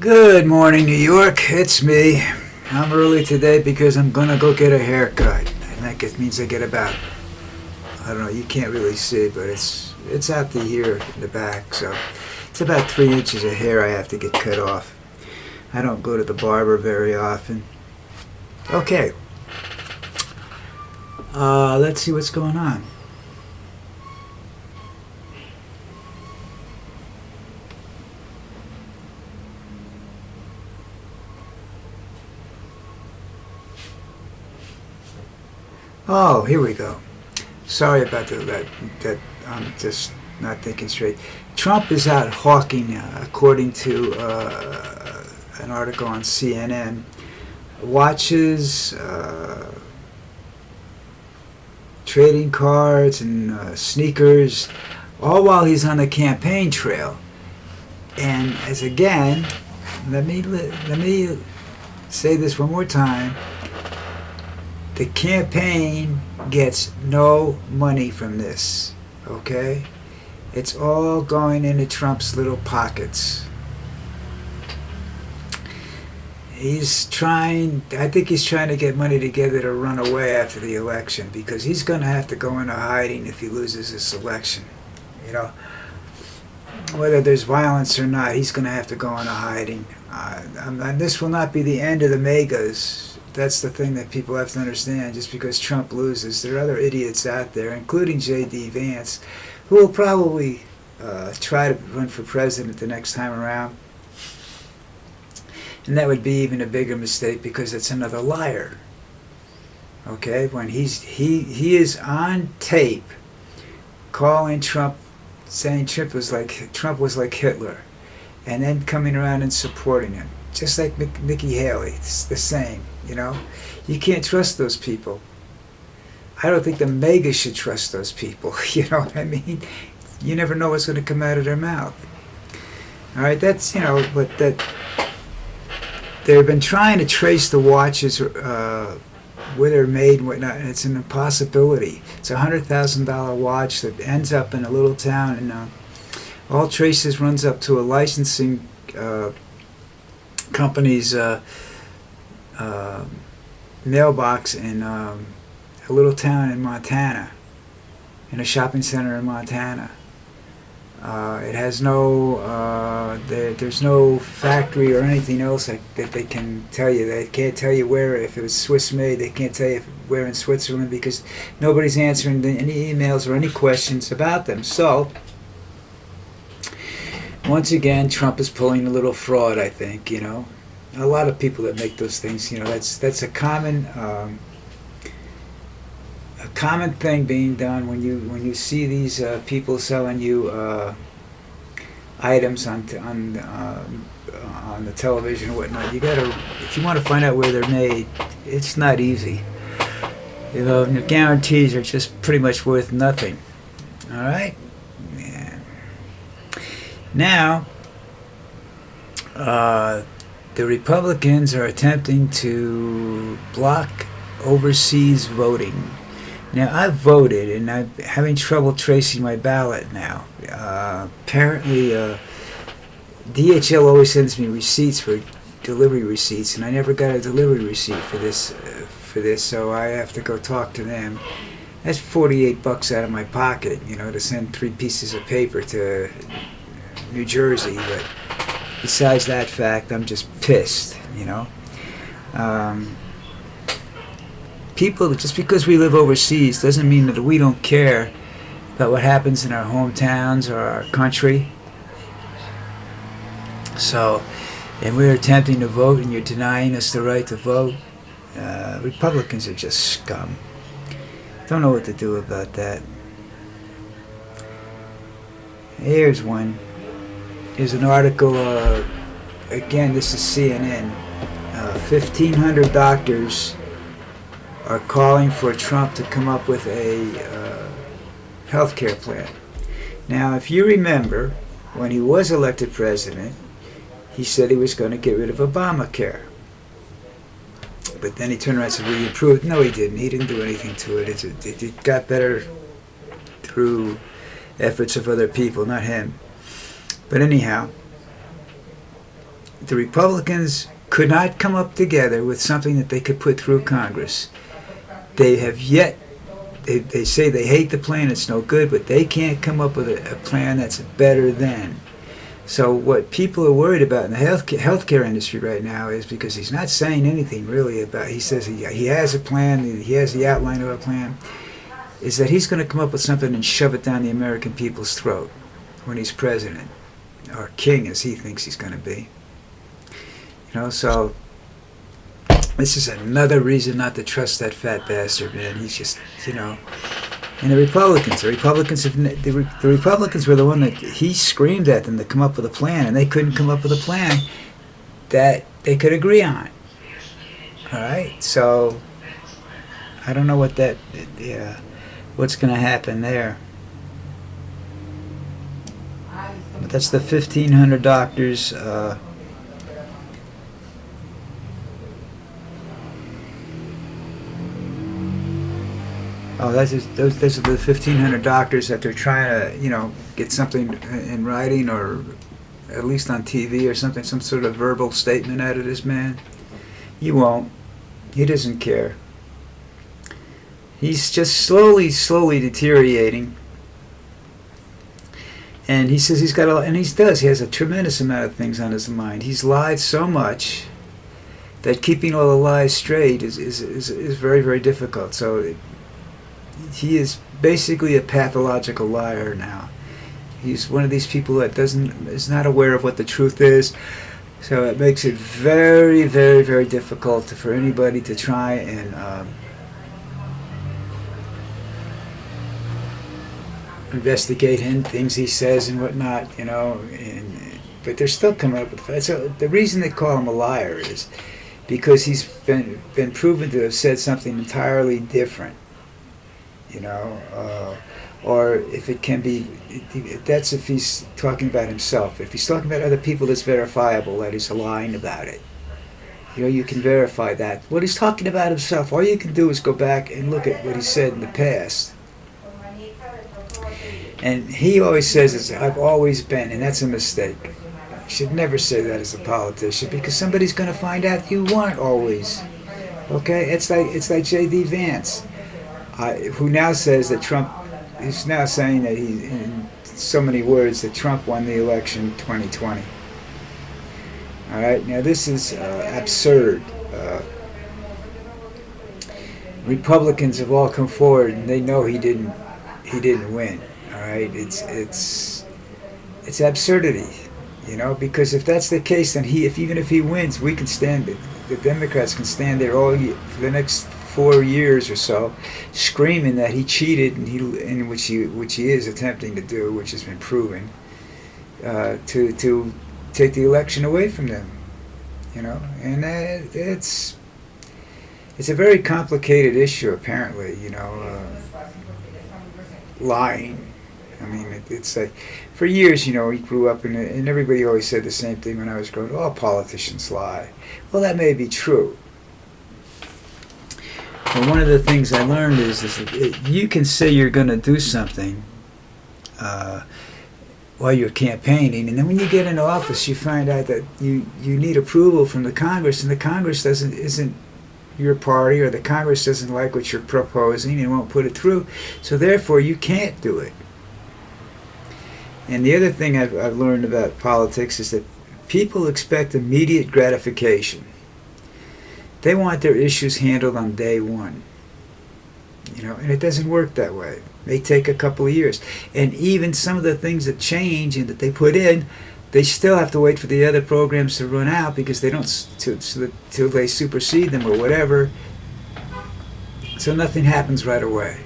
Good morning, New York. It's me. I'm early today because I'm gonna go get a haircut, and that means I get about, I don't know, you can't really see, but it's out to here in the back, so it's about 3 inches of hair I have to get cut off. I don't go to the barber very often. Okay. Let's see what's going on. Oh, here we go. Sorry about that I'm just not thinking straight. Trump is out hawking, according to an article on CNN, watches, trading cards, and sneakers, all while he's on the campaign trail. And as again, let me say this one more time. The campaign gets no money from this, okay? It's all going into Trump's little pockets. I think he's trying to get money together to run away after the election, because he's going to have to go into hiding if he loses this election. You know, whether there's violence or not, he's going to have to go into hiding. And this will not be the end of the megas. That's the thing that people have to understand. Just because Trump loses, there are other idiots out there, including J.D. Vance, who will probably try to run for president the next time around. And that would be even a bigger mistake, because it's another liar. Okay, when he is on tape calling Trump, saying Trump was like Hitler, and then coming around and supporting him, just like Nikki Haley. It's the same. You know, you can't trust those people. I don't think the megas should trust those people. You know what I mean? You never know what's going to come out of their mouth. All right, that's, you know, but that they've been trying to trace the watches, where they're made and whatnot, and it's an impossibility. It's a $100,000 watch that ends up in a little town, and all traces runs up to a licensing company's mailbox in a little town in Montana, in a shopping center in Montana. It has no, there's no factory or anything else that they can tell you. They can't tell you where, if it was Swiss made, they can't tell you where in Switzerland, because nobody's answering any emails or any questions about them. So, once again, Trump is pulling a little fraud, I think, you know. A lot of people that make those things, you know, that's a common thing being done when you see these people selling you items on the television and whatnot. You gotta, if you want to find out where they're made, it's not easy. You know, and the guarantees are just pretty much worth nothing. All right. Yeah. Now, the Republicans are attempting to block overseas voting. Now, I've voted, and I'm having trouble tracing my ballot now. Apparently, DHL always sends me receipts for delivery receipts, and I never got a delivery receipt for this, so I have to go talk to them. That's $48 out of my pocket, you know, to send 3 pieces of paper to New Jersey, but besides that fact, I'm just pissed, you know. People, just because we live overseas doesn't mean that we don't care about what happens in our hometowns or our country. So, and we're attempting to vote, and you're denying us the right to vote. Republicans are just scum. Don't know what to do about that. Here's one. Here's an article, again, this is CNN. 1,500 doctors are calling for Trump to come up with a health care plan. Now, if you remember, when he was elected president, he said he was going to get rid of Obamacare. But then he turned around and said, well, he improved. No, he didn't. He didn't do anything to it. It got better through efforts of other people, not him. But anyhow, the Republicans could not come up together with something that they could put through Congress. They have yet, they say they hate the plan, it's no good, but they can't come up with a plan that's better than. So what people are worried about in the healthcare industry right now is, because he's not saying anything really about, he says he has a plan, he has the outline of a plan, is that he's going to come up with something and shove it down the American people's throat when he's president, or king as he thinks he's going to be. You know, so this is another reason not to trust that fat bastard, man. He's just, you know. And the Republicans were the one that he screamed at them to come up with a plan, and they couldn't come up with a plan that they could agree on. All right, so I don't know what that, what's going to happen there. But that's the 1,500 doctors. Oh, those are the 1,500 doctors that they're trying to, you know, get something in writing, or at least on TV or something, some sort of verbal statement out of this man. He won't. He doesn't care. He's just slowly deteriorating. And he says he's got a lot, and he does. He has a tremendous amount of things on his mind. He's lied so much that keeping all the lies straight is very, very difficult. So he is basically a pathological liar now. He's one of these people that is not aware of what the truth is. So it makes it very, very, very difficult for anybody to try and investigate him, things he says and whatnot, you know. But they're still coming up with facts. So the reason they call him a liar is because he's been proven to have said something entirely different. You know, or if it can be, that's if he's talking about himself. If he's talking about other people, that's verifiable that he's lying about it. You know, you can verify that. What he's talking about himself, all you can do is go back and look at what he said in the past. And he always says, I've always been, and that's a mistake. You should never say that as a politician, because somebody's going to find out you weren't always. Okay? It's like J.D. Vance. Who now says that Trump, he's now saying that he, in so many words, that Trump won the election 2020. All right, now this is absurd. Republicans have all come forward, and they know he didn't win. All right, it's absurdity, you know, because if that's the case, then even if he wins, we can stand. The Democrats can stand there all year, for the next 4 years or so, screaming that he cheated, and which he is attempting to do, which has been proven, to take the election away from them, you know. And it's a very complicated issue, apparently, you know. Lying. I mean, it's like, for years, you know, he grew up and everybody always said the same thing when I was growing up. All politicians lie. Well, that may be true. But one of the things I learned is that you can say you're going to do something while you're campaigning, and then when you get into office, you find out that you need approval from the Congress, and the Congress isn't your party, or the Congress doesn't like what you're proposing and won't put it through, so therefore you can't do it. And the other thing I've learned about politics is that people expect immediate gratification. They want their issues handled on day one, you know, and it doesn't work that way. It may take a couple of years, and even some of the things that change and that they put in, they still have to wait for the other programs to run out, because they don't till they supersede them or whatever. So nothing happens right away.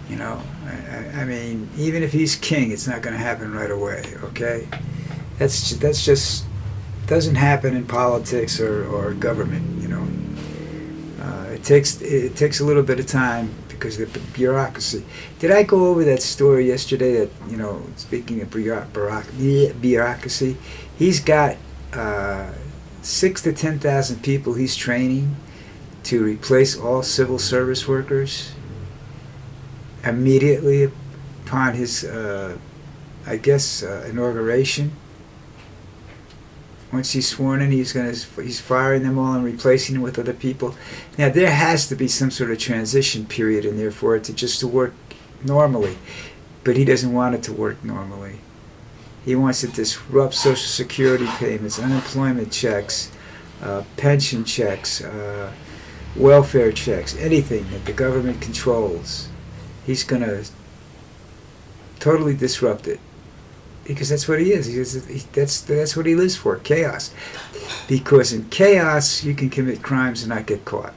You know, I mean, even if he's king, it's not going to happen right away. Okay, that's just doesn't happen in politics or government. You know, it takes a little bit of time because of the bureaucracy. Did I go over that story yesterday? That, you know, speaking of bureaucracy, he's got 6,000 to 10,000 people he's training to replace all civil service workers immediately upon his, inauguration. Once he's sworn in, he's firing them all and replacing them with other people. Now there has to be some sort of transition period in there for it to work normally, but he doesn't want it to work normally. He wants to disrupt Social Security payments, unemployment checks, pension checks, welfare checks, anything that the government controls. He's going to totally disrupt it. Because that's what he is. That's what he lives for, chaos. Because in chaos, you can commit crimes and not get caught.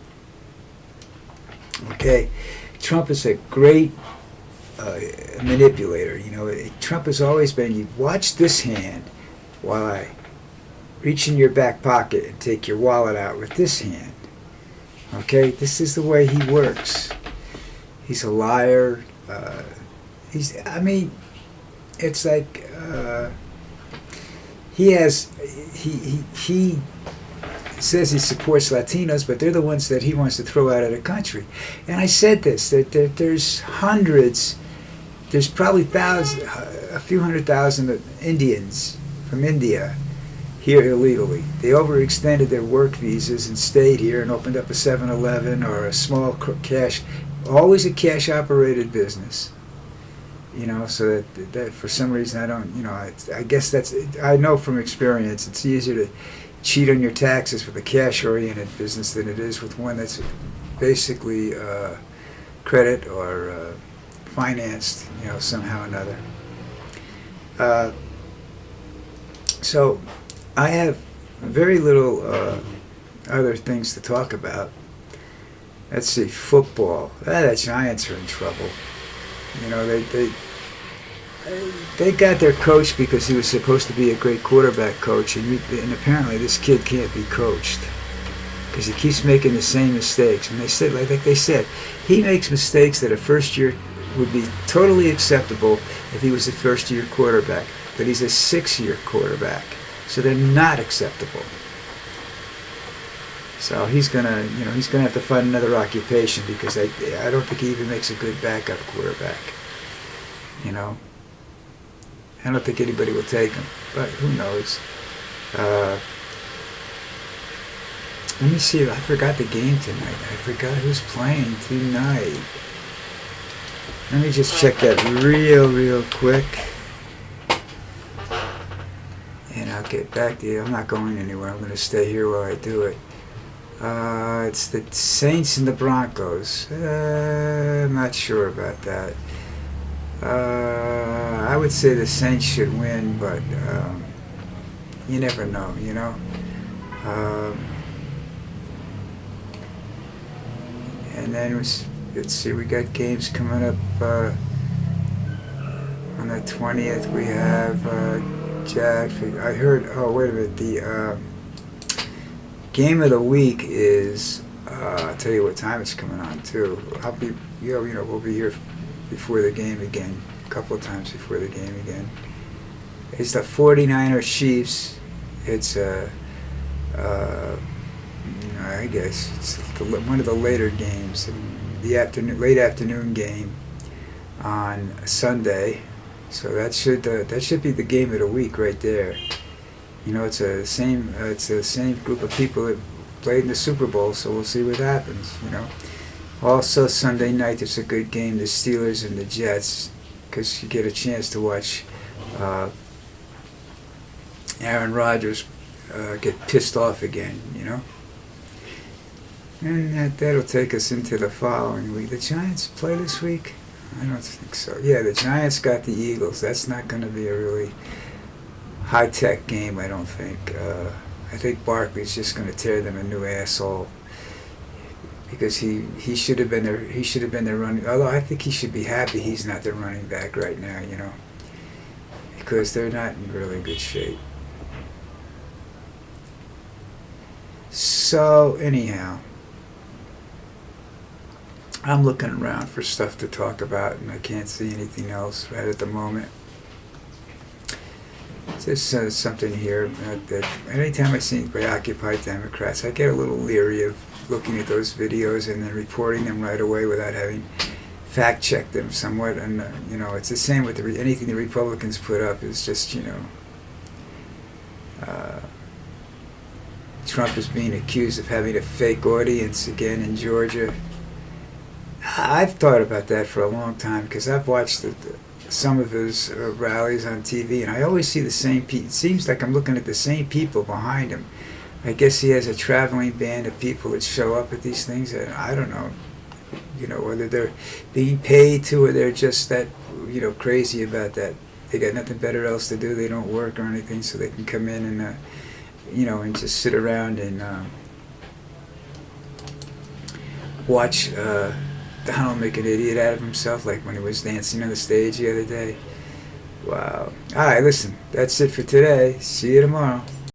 Okay? Trump is a great manipulator. You know, Trump has always been, you watch this hand while I reach in your back pocket and take your wallet out with this hand. Okay? This is the way he works. He's a liar. It's like he says he supports Latinos, but they're the ones that he wants to throw out of the country. And I said this, that there's hundreds, there's probably a few 100,000 Indians from India here illegally. They overextended their work visas and stayed here and opened up a 7-Eleven or a small cash, always a cash-operated business. You know, so that for some reason I don't, you know, I guess I know from experience it's easier to cheat on your taxes with a cash-oriented business than it is with one that's basically credit or financed, you know, somehow or another. So I have very little other things to talk about. Let's see, football. The Giants are in trouble. You know, they got their coach because he was supposed to be a great quarterback coach, and apparently this kid can't be coached because he keeps making the same mistakes. And they said, like they said, he makes mistakes that a first year would be totally acceptable if he was a first-year quarterback, but he's a 6-year quarterback, so they're not acceptable. So he's gonna have to find another occupation because I don't think he even makes a good backup quarterback. You know, I don't think anybody will take him, but who knows? Let me see. I forgot the game tonight. I forgot who's playing tonight. Let me just check that real quick, and I'll get back to you. I'm not going anywhere. I'm going to stay here while I do it. It's the Saints and the Broncos. I'm not sure about that. I would say the Saints should win, but you never know, you know. And then let's see, we got games coming up on the 20th. We have I heard. Oh, wait a minute. The game of the week is, I'll tell you what time it's coming on too. I'll be, we'll be here before the game again, a couple of times before the game again. It's the 49ers Chiefs. It's I guess it's one of the later games, late afternoon game on Sunday. So that should be the game of the week right there. You know, it's the same group of people that played in the Super Bowl, so we'll see what happens, you know. Also, Sunday night, there's a good game, the Steelers and the Jets, because you get a chance to watch Aaron Rodgers get pissed off again, you know. And that'll take us into the following week. The Giants play this week? I don't think so. Yeah, the Giants got the Eagles. That's not going to be a really high-tech game, I don't think. I think Barkley's just going to tear them a new asshole because he should have been their running. Although I think he should be happy he's not the running back right now, you know, because they're not in really good shape. So anyhow, I'm looking around for stuff to talk about, and I can't see anything else right at the moment. There's something here that anytime I see preoccupied Democrats, I get a little leery of looking at those videos and then reporting them right away without having fact-checked them somewhat. And, you know, it's the same with anything the Republicans put up is just, you know, Trump is being accused of having a fake audience again in Georgia. I've thought about that for a long time because I've watched some of his rallies on TV, and I always see the same people. It seems like I'm looking at the same people behind him. I guess he has a traveling band of people that show up at these things. And I don't know, whether they're being paid to or they're just that, crazy about that. They got nothing better else to do. They don't work or anything, so they can come in and, and just sit around and watch Donald make an idiot out of himself, like when he was dancing on the stage the other day. Wow. All right, listen, that's it for today. See you tomorrow.